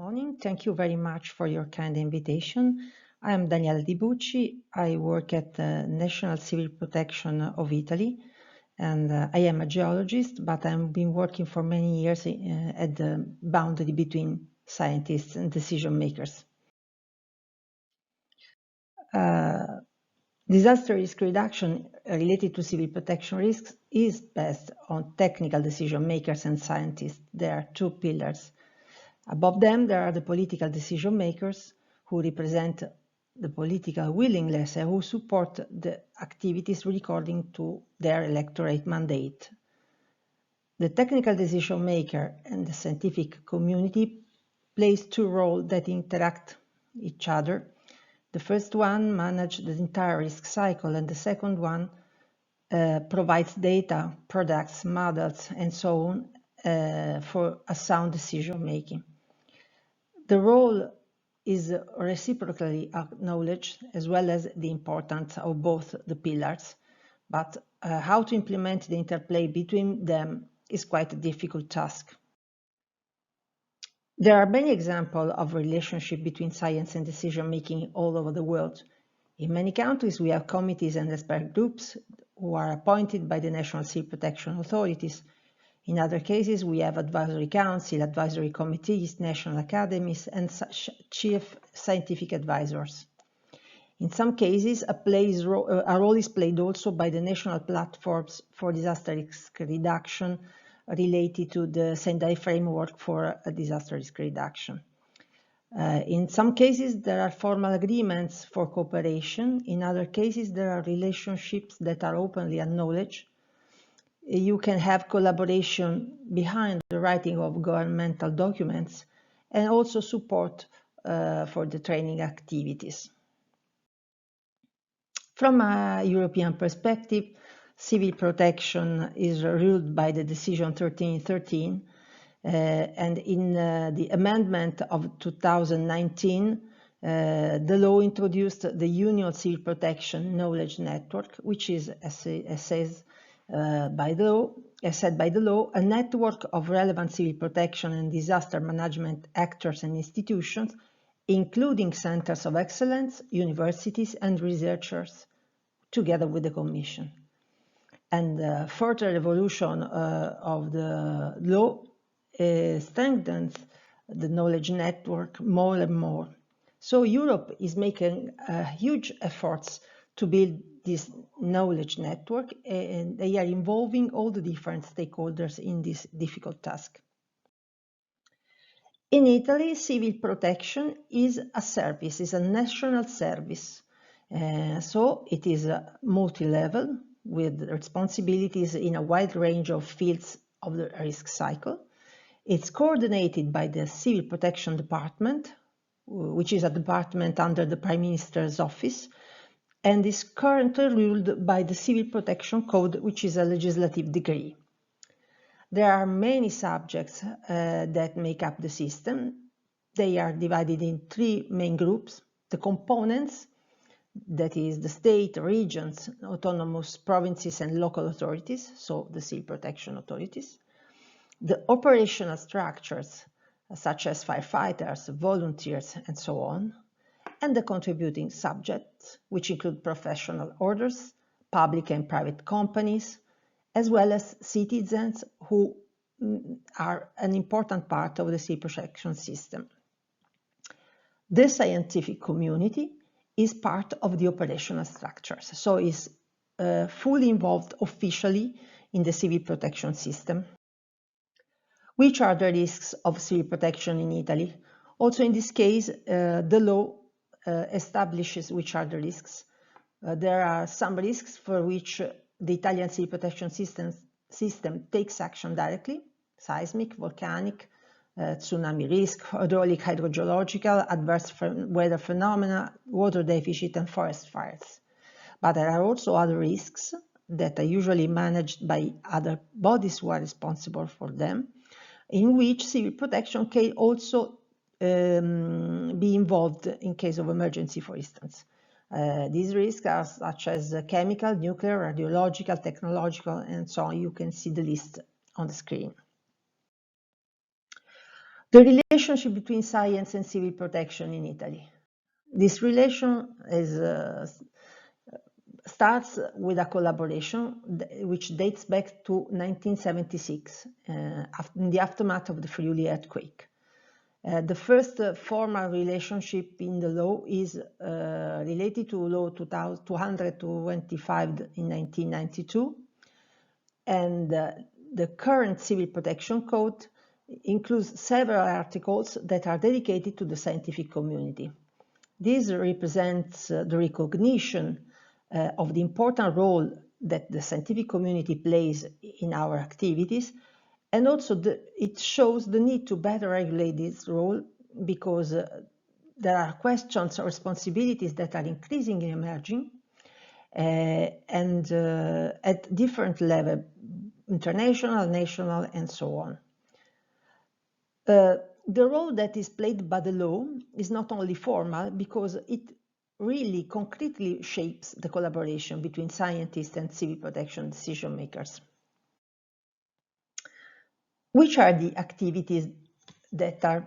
Morning. Thank you very much for your kind invitation. I am Daniela Di Bucci. I work at the National Civil Protection of Italy, and I am a geologist, but I've been working for many years at the boundary between scientists and decision makers. Disaster risk reduction related to civil protection risks is based on technical decision makers and scientists. There are two pillars. Above them, there are the political decision makers who represent the political willingness and who support the activities according to their electorate mandate. The technical decision maker and the scientific community plays two roles that interact each other. The first one manages the entire risk cycle, and the second one provides data, products, models, and so on for a sound decision making. The role is reciprocally acknowledged, as well as the importance of both the pillars, but how to implement the interplay between them is quite a difficult task. There are many examples of relationship between science and decision making all over the world. In many countries, we have committees and expert groups who are appointed by the national civil protection authorities. In other cases, we have advisory council, advisory committees, national academies, and chief scientific advisors. In some cases, a role is played also by the national platforms for disaster risk reduction related to the Sendai framework for disaster risk reduction. In some cases, there are formal agreements for cooperation. In other cases, there are relationships that are openly acknowledged. You can have collaboration behind the writing of governmental documents and also support for the training activities. From a European perspective, civil protection is ruled by the Decision 1313, and in the amendment of 2019, the law introduced the Union Civil Protection Knowledge Network, which is, as said by the law, a network of relevant civil protection and disaster management actors and institutions, including centers of excellence, universities, and researchers, together with the Commission. And further evolution of the law strengthens the knowledge network more and more. So Europe is making huge efforts to build this knowledge network, and they are involving all the different stakeholders in this difficult task. In Italy, civil protection is a service, is a national service. So it is multi-level with responsibilities in a wide range of fields of the risk cycle. It's coordinated by the Civil Protection Department, which is a department under the Prime Minister's office, and is currently ruled by the Civil Protection Code, which is a legislative decree. There are many subjects that make up the system. They are divided in three main groups: the components, that is the state, regions, autonomous provinces, and local authorities, so the civil protection authorities; the operational structures, such as firefighters, volunteers, and so on; and the contributing subjects, which include professional orders, public and private companies, as well as citizens who are an important part of the civil protection system. The scientific community is part of the operational structures, so is fully involved officially in the civil protection system. Which are the risks of civil protection in Italy? Also in this case, the law establishes which are the risks. There are some risks for which the Italian civil protection system takes action directly: seismic, volcanic, tsunami risk, hydraulic, hydrogeological, adverse weather phenomena, water deficit, and forest fires. But there are also other risks that are usually managed by other bodies who are responsible for them, in which civil protection can also be involved in case of emergency, for instance. These risks are such as chemical, nuclear, radiological, technological, and so on. You can see the list on the screen. The relationship between science and civil protection in Italy. This relation starts with a collaboration which dates back to 1976, in the aftermath of the Friuli earthquake. The first formal relationship in the law is related to Law 225 in 1992, and the current Civil Protection Code includes several articles that are dedicated to the scientific community. This represents the recognition of the important role that the scientific community plays in our activities, and also it shows the need to better regulate this role because there are questions or responsibilities that are increasingly emerging and at different levels, international, national, and so on. The role that is played by the law is not only formal because it really concretely shapes the collaboration between scientists and civil protection decision makers. Which are the activities that are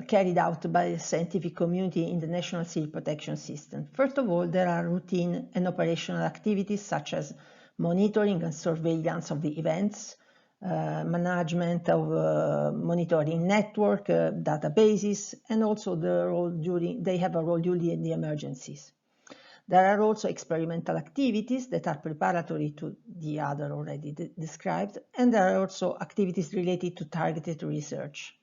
carried out by the scientific community in the national civil protection system? First of all, there are routine and operational activities such as monitoring and surveillance of the events, management of monitoring network, databases, and also they have a role during the emergencies. There are also experimental activities that are preparatory to the other already described, and there are also activities related to targeted research.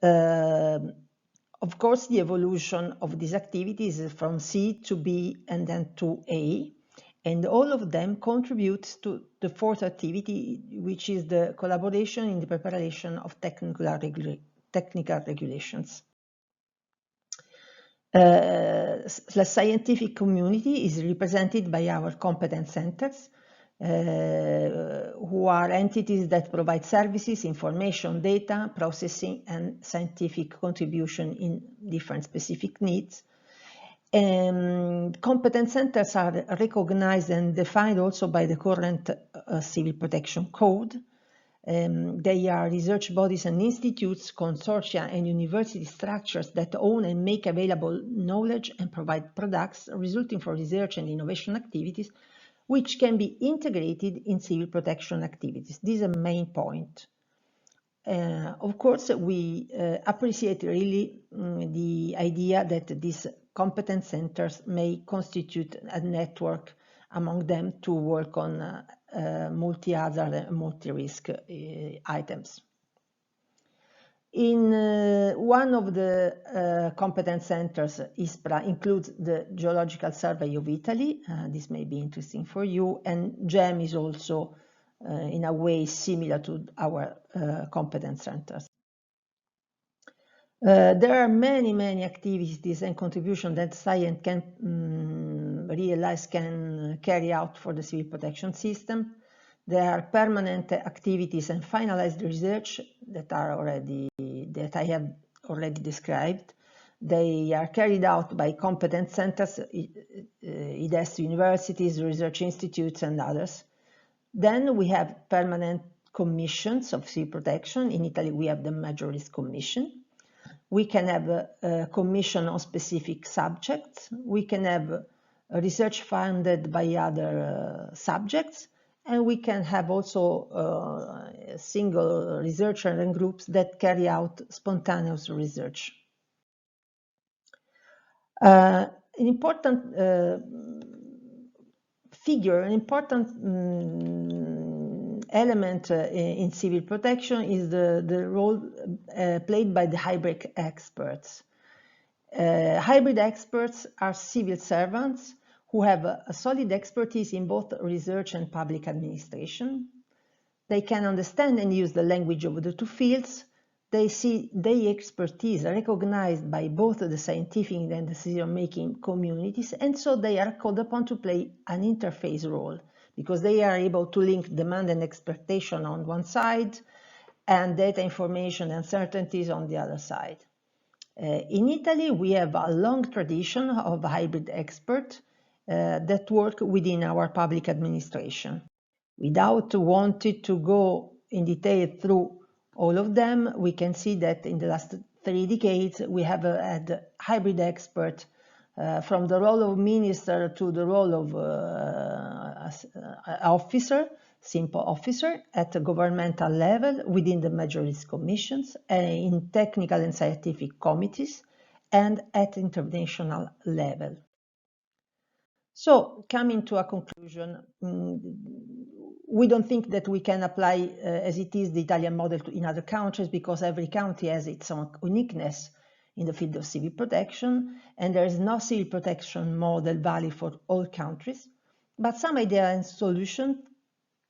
Of course, the evolution of these activities is from C to B and then to A, and all of them contribute to the fourth activity, which is the collaboration in the preparation of technical regulations. The scientific community is represented by our competence centers, who are entities that provide services, information, data, processing, and scientific contribution in different specific needs. Competence centers are recognized and defined also by the current Civil Protection Code. They are research bodies and institutes, consortia, and university structures that own and make available knowledge and provide products resulting from research and innovation activities, which can be integrated in civil protection activities. This is a main point. Of course, we appreciate really the idea that these competence centers may constitute a network among them to work on multi-hazard and multi-risk items. In one of the competence centers, ISPRA includes the Geological Survey of Italy. This may be interesting for you, and GEM is also in a way similar to our competence centers. There are many activities and contributions that science can realize can carry out for the civil protection system. There are permanent activities and finalized research that I have already described. They are carried out by competence centers, IDES universities, research institutes, and others. Then we have permanent commissions of civil protection. In Italy, we have the Major Risk Commission. We can have a commission on specific subjects. We can have research funded by other subjects. And we can have also single researchers and groups that carry out spontaneous research. An important figure, an important element in civil protection is the role played by the hybrid experts. Hybrid experts are civil servants who have a solid expertise in both research and public administration. They can understand and use the language of the two fields. They see their expertise recognized by both the scientific and decision-making communities, and so they are called upon to play an interface role because they are able to link demand and expectation on one side and data, information, and certainties on the other side. In Italy, we have a long tradition of hybrid experts that work within our public administration. Without wanting to go in detail through all of them, we can see that in the last 3 decades, we have had hybrid expert from the role of minister to the role of officer, simple officer at the governmental level within the major risk commissions, in technical and scientific committees, and at international level. So, coming to a conclusion, we don't think that we can apply as it is the Italian model in other countries, because every country has its own uniqueness in the field of civil protection, and there is no civil protection model valid for all countries. But some idea and solution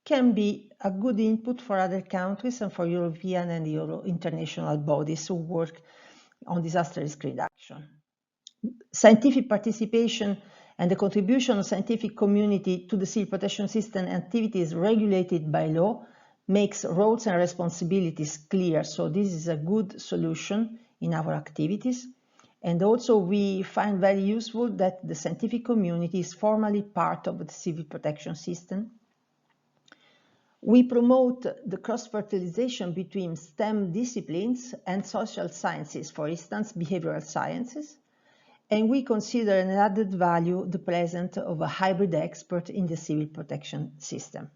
can be a good input for other countries and for European and international bodies who work on disaster risk reduction. Scientific participation and the contribution of scientific community to the civil protection system activities regulated by law makes roles and responsibilities clear. So this is a good solution in our activities. And also we find very useful that the scientific community is formally part of the civil protection system. We promote the cross-fertilization between STEM disciplines and social sciences, for instance, behavioral sciences. And we consider an added value the presence of a hybrid expert in the civil protection system.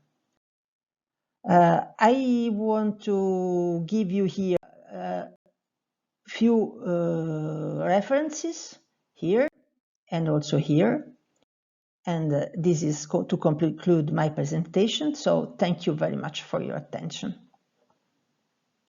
I want to give you here a few references here and also here. And this is to conclude my presentation. So thank you very much for your attention.